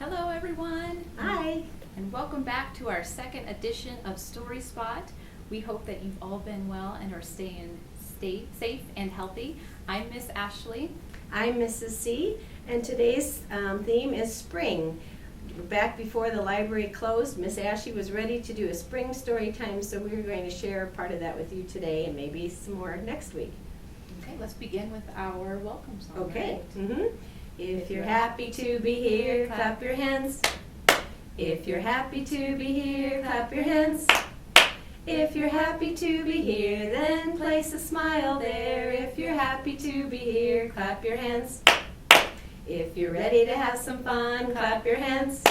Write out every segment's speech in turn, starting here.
Hello everyone. Hi. And welcome back to our second edition of Story Spot. We hope that you've all been well and are staying safe and healthy. I'm Miss Ashley. I'm Mrs. C, and today's theme is spring. Back before the library closed, Miss Ashley was ready to do a spring story time, so we're going to share part of that with you today and maybe some more next week. Okay, let's begin with our welcome song. Okay. Right? If you're happy to be here, clap your hands. If you're happy to be here, clap your hands. If you're happy to be here, then place a smile there. If you're happy to be here, clap your hands. If you're ready to have some fun, clap your hands.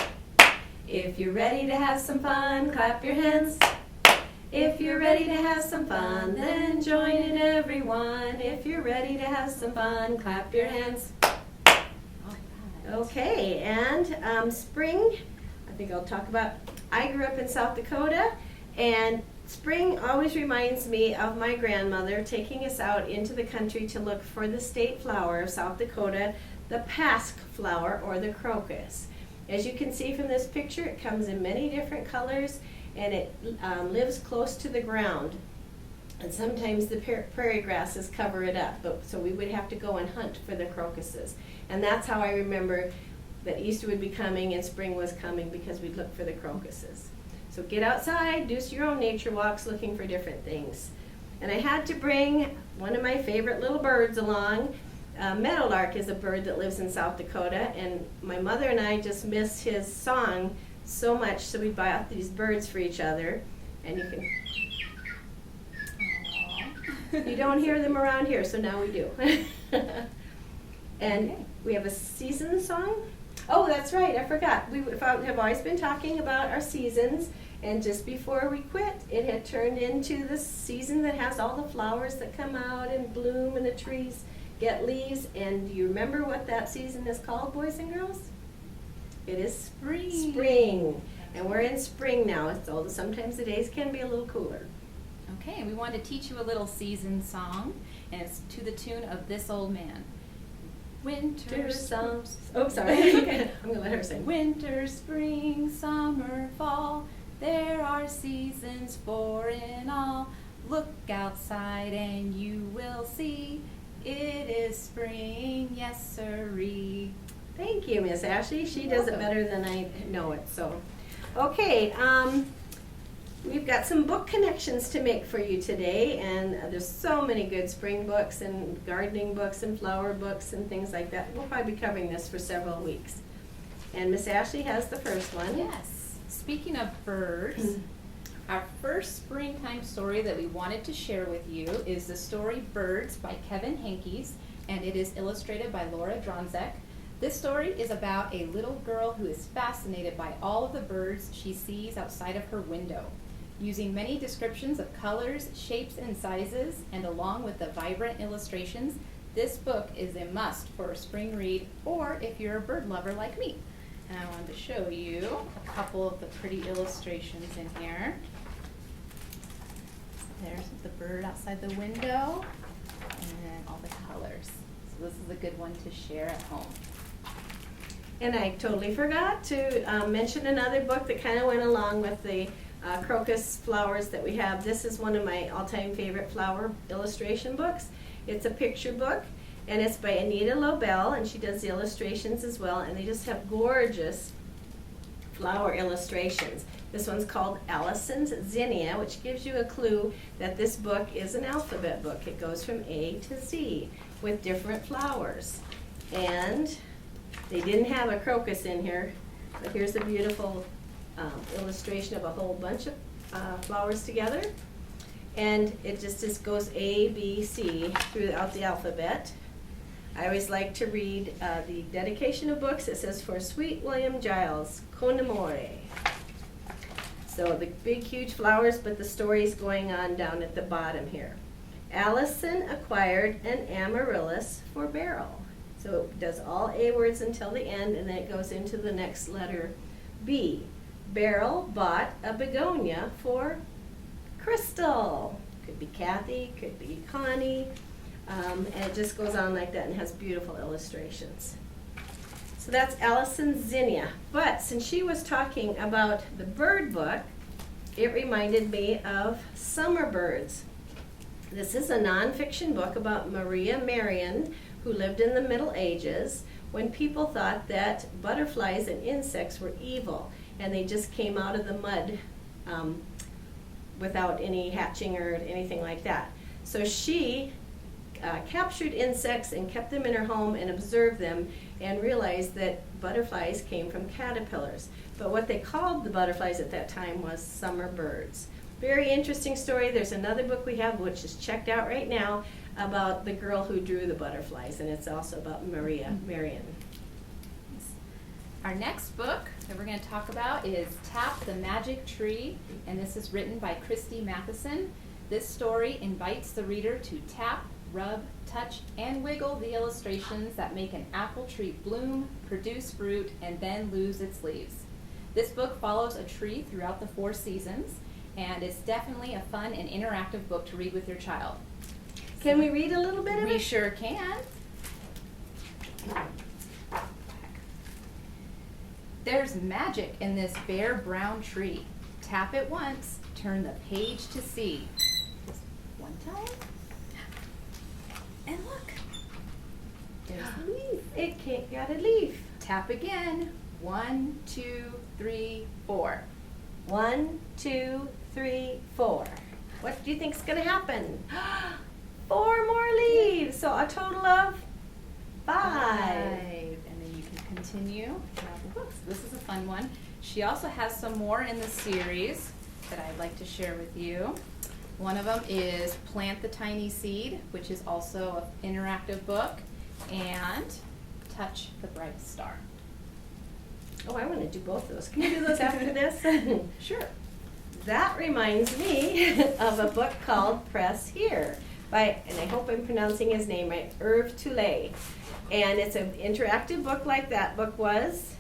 If you're ready to have some fun, clap your hands. If you're ready to have some fun, then join in everyone. If you're ready to have some fun, clap your hands. Okay, and spring, I think I'll talk about, I grew up in South Dakota, and spring always reminds me of my grandmother taking us out into the country to look for the state flower of South Dakota, the pasque flower, or the crocus. As you can see from this picture, it comes in many different colors, and it lives close to the ground. And sometimes the prairie grasses cover it up, so we would have to go and hunt for the crocuses. And that's how I remember that Easter would be coming and spring was coming, because we'd look for the crocuses. So get outside, do your own nature walks looking for different things. And I had to bring one of my favorite little birds along. Meadowlark is a bird that lives in South Dakota, and my mother and I just missed his song so much, so we bought these birds for each other. And you can... You don't hear them around here, so now we do. And okay. We have a season song. Oh, that's right, I forgot. We have always been talking about our seasons, and just before we quit, it had turned into the season that has all the flowers that come out and bloom and the trees get leaves. And do you remember what that season is called, boys and girls? It is spring. Spring. And we're in spring now, so sometimes the days can be a little cooler. Okay, and we want to teach you a little season song, and it's to the tune of This Old Man. Winter, oh, sorry. Okay. I'm going to let her sing. Winter, spring, summer, fall, there are seasons four in all. Look outside and you will see, it is spring, yes sirree. Thank you, Miss Ashley. She does it better than I know it, so. Okay, we've got some book connections to make for you today, and there's so many good spring books and gardening books and flower books and things like that. We'll probably be covering this for several weeks. And Miss Ashley has the first one. Yes. Speaking of birds, our first springtime story that we wanted to share with you is the story Birds by Kevin Henkes, and it is illustrated by Laura Dronzek. This story is about a little girl who is fascinated by all of the birds she sees outside of her window. Using many descriptions of colors, shapes, and sizes, and along with the vibrant illustrations, this book is a must for a spring read, or if you're a bird lover like me. And I wanted to show you a couple of the pretty illustrations in here. There's the bird outside the window, and then all the colors. So this is a good one to share at home. And I totally forgot to mention another book that kind of went along with the crocus flowers that we have. This is one of my all-time favorite flower illustration books. It's a picture book, and it's by Anita Lobel, and she does the illustrations as well, and they just have gorgeous flower illustrations. This one's called Allison's Zinnia, which gives you a clue that this book is an alphabet book. It goes from A to Z with different flowers. And they didn't have a crocus in here, but here's a beautiful illustration of a whole bunch of flowers together. And it just goes A, B, C throughout the alphabet. I always like to read the dedication of books. It says, for Sweet William Giles, Con Amore. So the big, huge flowers, but the story's going on down at the bottom here. Allison acquired an amaryllis for Beryl. So it does all A words until the end, and then it goes into the next letter, B. Beryl bought a begonia for Crystal. Could be Kathy, could be Connie, and it just goes on like that and has beautiful illustrations. So that's Allison Zinnia. But since she was talking about the bird book, it reminded me of Summer Birds. This is a nonfiction book about Maria Marion, who lived in the Middle Ages, when people thought that butterflies and insects were evil, and they just came out of the mud without any hatching or anything like that. So she captured insects and kept them in her home and observed them and realized that butterflies came from caterpillars. But what they called the butterflies at that time was summer birds. Very interesting story. There's another book we have, which is checked out right now, about the girl who drew the butterflies, and it's also about Maria Marion. Our next book that we're going to talk about is Tap the Magic Tree, and this is written by Christy Matheson. This story invites the reader to tap, rub, touch, and wiggle the illustrations that make an apple tree bloom, produce fruit, and then lose its leaves. This book follows a tree throughout the 4 seasons, and it's definitely a fun and interactive book to read with your child. Can we read a little bit of it? We sure can. There's magic in this bare brown tree. Tap it once, turn the page to see. Just one time. And look. There's the leaf. It can't got a leaf. Tap again. 1, 2, 3, 4. 1, 2, 3, 4. What do you think's going to happen? 4 more leaves. So a total of 5. And then you can continue throughout the books. This is a fun one. She also has some more in the series that I'd like to share with you. One of them is Plant the Tiny Seed, which is also an interactive book, and Touch the Bright Star. Oh, I want to do both of those. Can you do those after this? Sure. That reminds me of a book called Press Here by, and I hope I'm pronouncing his name right, Irv Toulet. And it's an interactive book like that book was.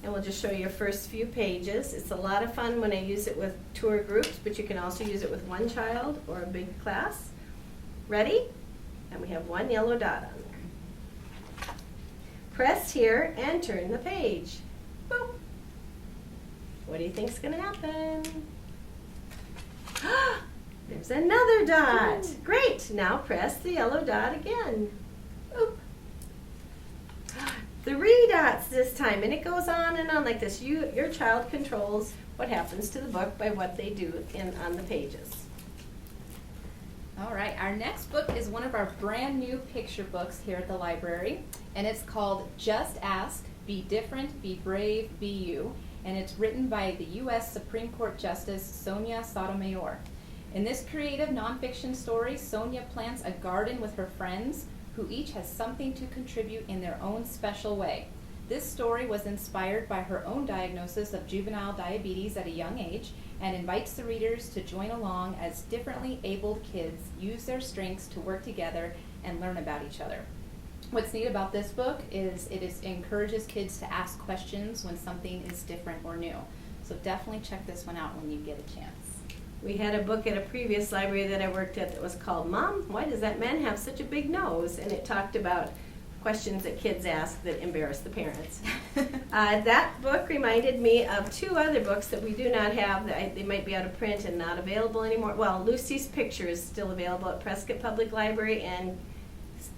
And we'll just show you your first few pages. It's a lot of fun when I use it with tour groups, but you can also use it with one child or a big class. Ready? And we have 1 yellow dot on there. Press here and turn the page. Boop. What do you think's going to happen? There's another dot. Great. Now press the yellow dot again. Boop. 3 dots this time, and it goes on and on like this. Your child controls what happens to the book by what they do on the pages. All right, our next book is one of our brand new picture books here at the library, and it's called Just Ask, Be Different, Be Brave, Be You, and it's written by the U.S. Supreme Court Justice Sonia Sotomayor. In this creative nonfiction story, Sonia plants a garden with her friends, who each has something to contribute in their own special way. This story was inspired by her own diagnosis of juvenile diabetes at a young age and invites the readers to join along as differently abled kids use their strengths to work together and learn about each other. What's neat about this book is it encourages kids to ask questions when something is different or new. So definitely check this one out when you get a chance. We had a book at a previous library that I worked at that was called Mom, Why Does That Man Have Such a Big Nose? And it talked about questions that kids ask that embarrass the parents. That book reminded me of 2 other books that we do not have. They might be out of print and not available anymore. Well, Lucy's Picture is still available at Prescott Public Library and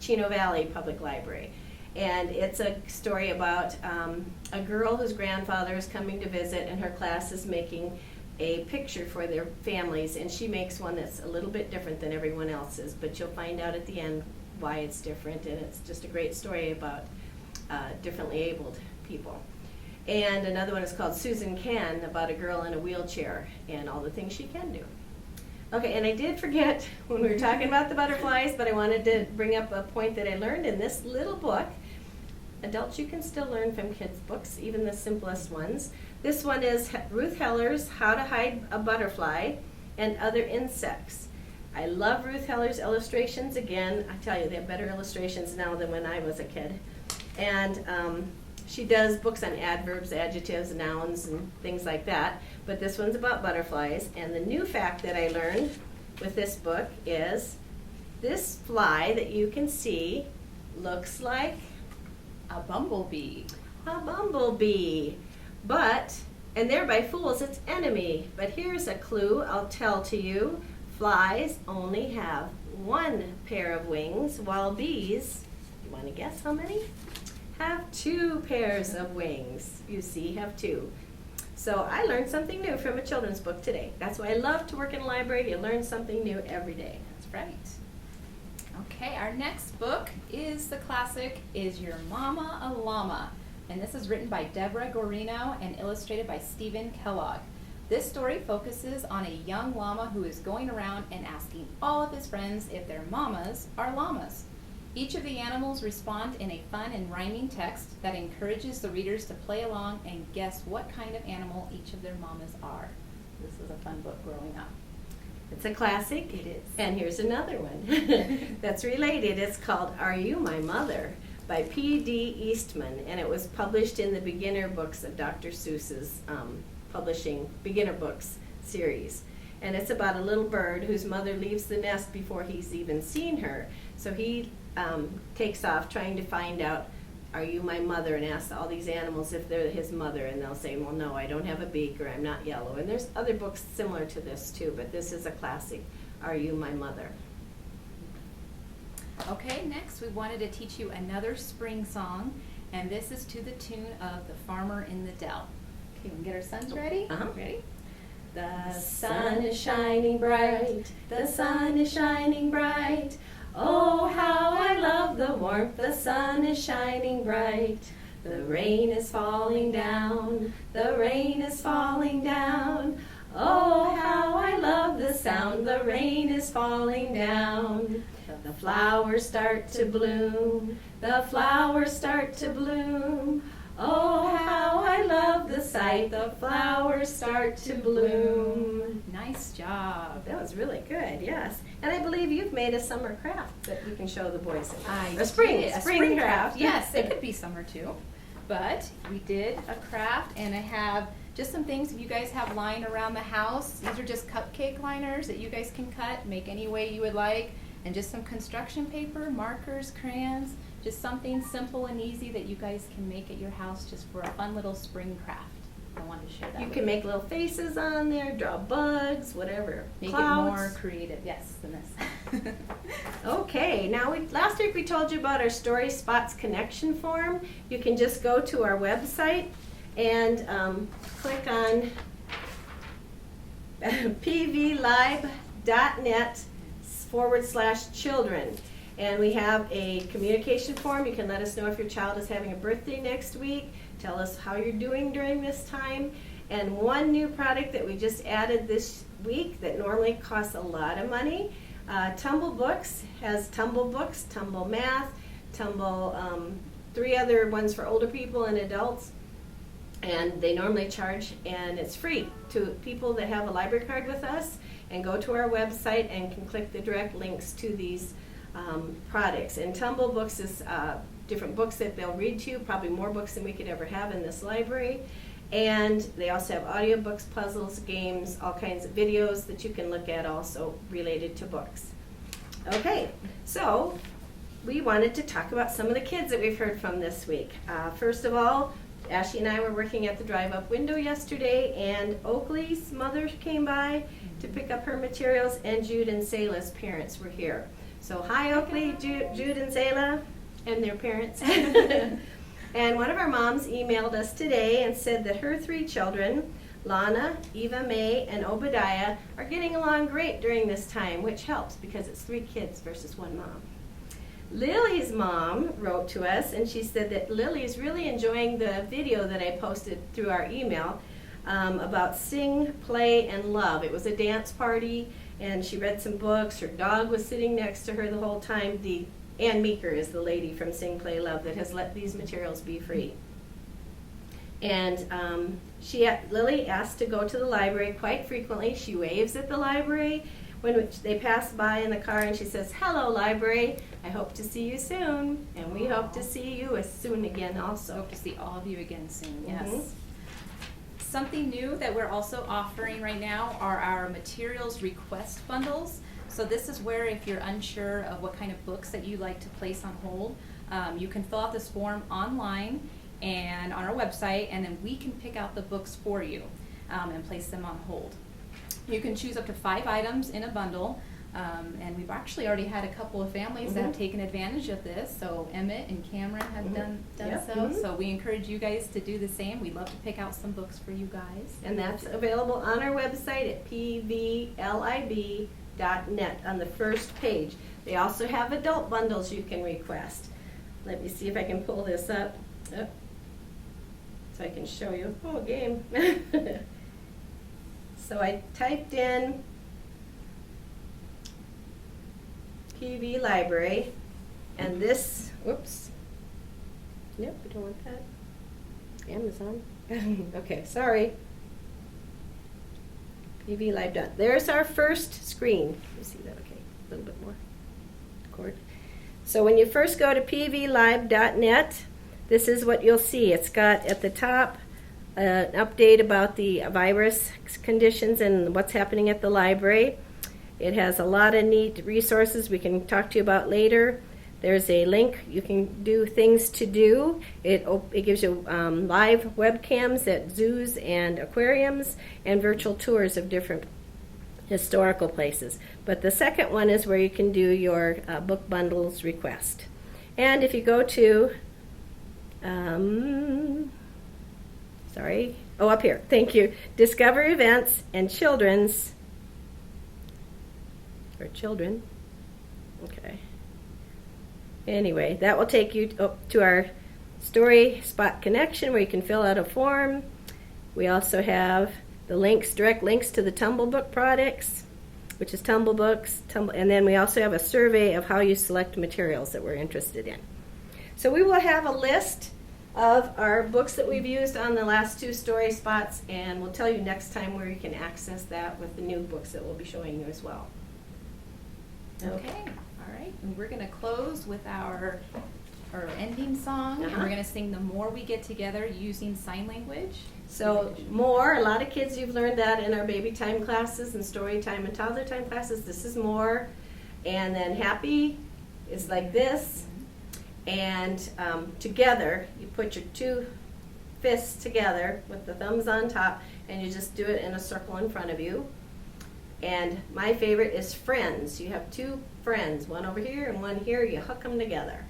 Chino Valley Public Library. And it's a story about a girl whose grandfather is coming to visit, and her class is making a picture for their families, and she makes one that's a little bit different than everyone else's, but you'll find out at the end why it's different, and it's just a great story about differently abled people. And another one is called Susan Can, about a girl in a wheelchair and all the things she can do. Okay, and I did forget when we were talking about the butterflies, but I wanted to bring up a point that I learned in this little book. Adults, you can still learn from kids' books, even the simplest ones. This one is Ruth Heller's How to Hide a Butterfly and Other Insects. I love Ruth Heller's illustrations. Again, I tell you, they have better illustrations now than when I was a kid. And she does books on adverbs, adjectives, nouns, and things like that. But this one's about butterflies. And the new fact that I learned with this book is this fly that you can see looks like A bumblebee. a bumblebee. And thereby fools its enemy. But here's a clue I'll tell to you. Flies only have one pair of wings, while bees, you want to guess how many? Have 2 pairs of wings. You see, have 2. So I learned something new from a children's book today. That's why I love to work in a library. You learn something new every day. That's right. Okay, our next book is the classic, Is Your Mama a Llama? And this is written by Deborah Gorino and illustrated by Stephen Kellogg. This story focuses on a young llama who is going around and asking all of his friends if their mamas are llamas. Each of the animals respond in a fun and rhyming text that encourages the readers to play along and guess what kind of animal each of their mamas are. This was a fun book growing up. It's a classic. It is. And here's another one that's related. It's called Are You My Mother? By P.D. Eastman, and it was published in the Beginner Books of Dr. Seuss's publishing Beginner Books series. And it's about a little bird whose mother leaves the nest before he's even seen her. So he takes off trying to find out, are you my mother? And asks all these animals if they're his mother. And they'll say, well, no, I don't have a beak, or I'm not yellow. And there's other books similar to this too, but this is a classic, Are You My Mother? Okay, next we wanted to teach you another spring song, and this is to the tune of The Farmer in the Dell. Okay, we can get our sons ready? Uh-huh. Ready? The sun is shining bright, the sun is shining bright. Oh, how I love the warmth, the sun is shining bright. The rain is falling down, the rain is falling down. Oh, how I love the sound, the rain is falling down. The flowers start to bloom, the flowers start to bloom. Oh, how I love the sight, the flowers start to bloom. Nice job. That was really good, yes. And I believe you've made a summer craft that we can show the boys. A spring craft. Yes, it could be summer too. But we did a craft, and I have just some things if you guys have lying around the house. These are just cupcake liners that you guys can cut, make any way you would like. And just some construction paper, markers, crayons, just something simple and easy that you guys can make at your house just for a fun little spring craft. I wanted to share that. You can make little faces on there, draw bugs, whatever. Make Clouds. it more creative, yes, than this. Okay, now last week we told you about our Story Spots connection form. You can just go to our website and click on pvlive.net/children. And we have a communication form. You can let us know if your child is having a birthday next week. Tell us how you're doing during this time. And one new product that we just added this week that normally costs a lot of money, Tumble Books has Tumble Books, Tumble Math, Tumble, 3 other ones for older people and adults. And they normally charge, and it's free to people that have a library card with us and go to our website and can click the direct links to these products. And Tumble Books is different books that they'll read to you, probably more books than we could ever have in this library. And they also have audiobooks, puzzles, games, all kinds of videos that you can look at also related to books. Okay, so we wanted to talk about some of the kids that we've heard from this week. First of all, Ashley and I were working at the drive-up window yesterday, and Oakley's mother came by to pick up her materials, and Jude and Selah's parents were here. So hi Oakley, Jude and Selah, and their parents. And one of our moms emailed us today and said that her 3 children, Lana, Eva May, and Obadiah, are getting along great during this time, which helps because it's 3 kids versus 1 mom. Lily's mom wrote to us, and she said that Lily's really enjoying the video that I posted through our email about Sing, Play, and Love. It was a dance party, and she read some books. Her dog was sitting next to her the whole time. Ann Meeker is the lady from Sing, Play, Love that has let these materials be free. And Lily asked to go to the library quite frequently. She waves at the library when they pass by in the car, and she says, "Hello, library. I hope to see you soon." And we hope to see you as soon again also. Hope to see all of you again soon, yes. Mhm. Something new that we're also offering right now are our materials request bundles. So this is where if you're unsure of what kind of books that you like to place on hold, you can fill out this form online, and on our website, and then we can pick out the books for you and place them on hold. You can choose up to 5 items in a bundle, and we've actually already had a couple of families that have taken advantage of this. So Emmett and Cameron have done Yep. so. So we encourage you guys to do the same. We'd love to pick out some books for you guys. And that's available on our website at pvlib.net on the first page. They also have adult bundles you can request. Let me see if I can pull this up. Oh. So I can show you. Oh, game. So I typed in PV Library, and this, whoops. Nope, we don't want that. Amazon. Okay, sorry. PV Live done. There's our first screen. You see that? Okay, a little bit more. Cord. So when you first go to pvlive.net, this is what you'll see. It's got at the top an update about the virus conditions and what's happening at the library. It has a lot of neat resources we can talk to you about later. There's a link. You can do things to do. It gives you live webcams at zoos and aquariums and virtual tours of different historical places. But the second one is where you can do your book bundles request. And if you go to, up here, thank you, Discover Events and Children's, or children, okay. Anyway, that will take you to our Story Spot Connection where you can fill out a form. We also have the links, direct links to the Tumble Book products, which is Tumble Books, and then we also have a survey of how you select materials that we're interested in. So we will have a list of our books that we've used on the last 2 story spots, and we'll tell you next time where you can access that with the new books that we'll be showing you as well. Okay, all right. And we're going to close with our ending song, and we're going to sing The More We Get Together using sign language. So more, a lot of kids, you've learned that in our baby time classes and story time and toddler time classes. This is more. And then happy is like this. And together, you put your 2 fists together with the thumbs on top, and you just do it in a circle in front of you. And my favorite is friends. You have 2 friends, one over here and one here. You hook them together,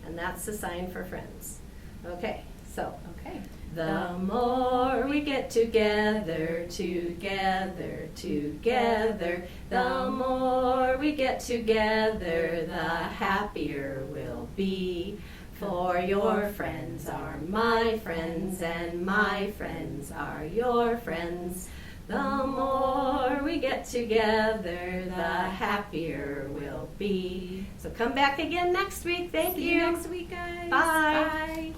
and that's the sign for friends. Okay, so. Okay. The more we get together, together, together, the more we get together, the happier we'll be. For your friends are my friends, and my friends are your friends. The more we get together, the happier we'll be. So come back again next week. Thank you. See you next week, guys. Bye. Bye.